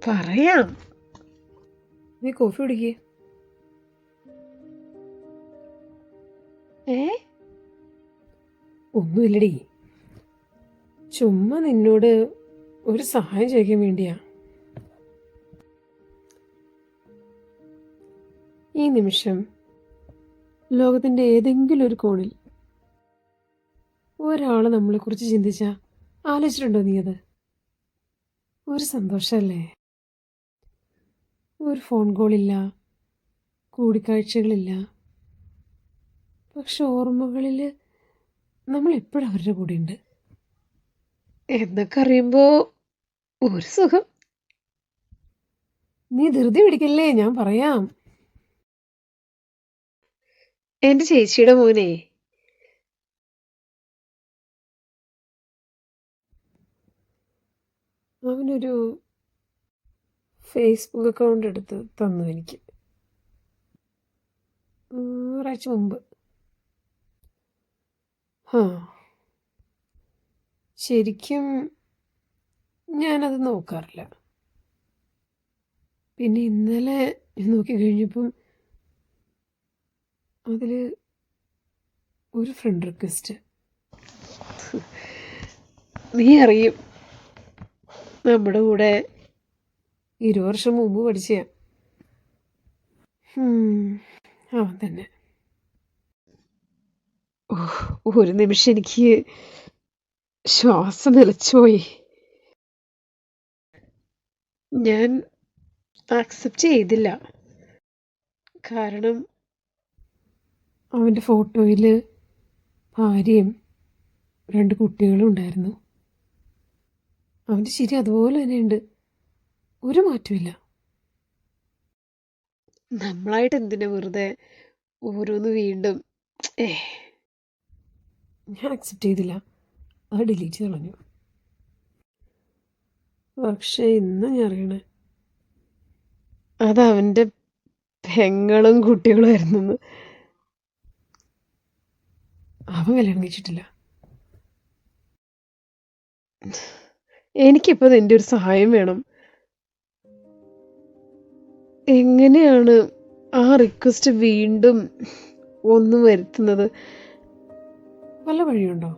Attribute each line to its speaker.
Speaker 1: പറയാം.
Speaker 2: നീ കോഫി കുടിക്കേ? ഒന്നുമില്ലടി, ചുമ്മാ നിന്നോട് ഒരു സഹായം ചോദിക്കാൻ വേണ്ടിയാ. ഈ നിമിഷം ലോകത്തിൻ്റെ ഏതെങ്കിലും ഒരു കോണിൽ ഒരാൾ നമ്മളെക്കുറിച്ച് ചിന്തിച്ചാ ആലോചിച്ചിട്ടുണ്ടോ നീ? അത് ഒരു സന്തോഷമല്ലേ? ഒരു ഫോൺ കോളില്ല, കൂടിക്കാഴ്ചകളില്ല, പക്ഷെ ഓർമ്മകളിൽ നമ്മൾ എപ്പോഴും അവരുടെ കൂടെ ഉണ്ട്
Speaker 1: എന്നൊക്കെ അറിയുമ്പോ ഒരു സുഖം.
Speaker 2: നീ ധൃതി പിടിക്കല്ലേ, ഞാൻ പറയാം.
Speaker 1: എന്റെ ചേച്ചിയുടെ മോനെ
Speaker 2: അവനൊരു ഫേസ്ബുക്ക് അക്കൗണ്ട് എടുത്ത് തന്നു എനിക്ക് ഒരാഴ്ച മുമ്പ്. ശരിക്കും ഞാനത് നോക്കാറില്ല. പിന്നെ ഇന്നലെ നോക്കി കഴിഞ്ഞപ്പം അതിൽ ഒരു ഫ്രണ്ട് റിക്വസ്റ്റ്.
Speaker 1: നീ അറിയും, നമ്മുടെ കൂടെ
Speaker 2: 20 വർഷം മുമ്പ് പഠിച്ചയാ. അവൻ തന്നെ.
Speaker 1: ഒരു നിമിഷം എനിക്ക് ശ്വാസം നിലച്ചുപോയി. ഞാൻ ആക്സെപ്റ്റ് ചെയ്തില്ല. കാരണം
Speaker 2: അവൻ്റെ ഫോട്ടോയിൽ ഭാര്യയും 2 കുട്ടികളും ഉണ്ടായിരുന്നു. അവൻ്റെ ചിരി അതുപോലെ തന്നെ ഉണ്ട്, ഒരു മാറ്റമില്ല.
Speaker 1: നമ്മളായിട്ട് എന്തിനാ വെറുതെ ഓരോന്ന് വീണ്ടും.
Speaker 2: ഞാൻ അക്സെപ്റ്റ് ചെയ്തില്ല, അത് ഡിലീറ്റ് ചെയ്ത് കളഞ്ഞു. പക്ഷേ ഇന്ന് ഞാൻ അറിയണേ
Speaker 1: അത് അവൻ്റെ പെങ്ങളും കുട്ടികളും ആയിരുന്നു.
Speaker 2: അവൻ കല്യാണം കഴിച്ചിട്ടില്ല.
Speaker 1: എനിക്കിപ്പോൾ നിന്റെ ഒരു സഹായം വേണം. എങ്ങനെയാണ് ആ റിക്വസ്റ്റ് വീണ്ടും ഒന്ന് വരുത്തുന്നത്?
Speaker 2: വല്ല വഴിയുണ്ടോ?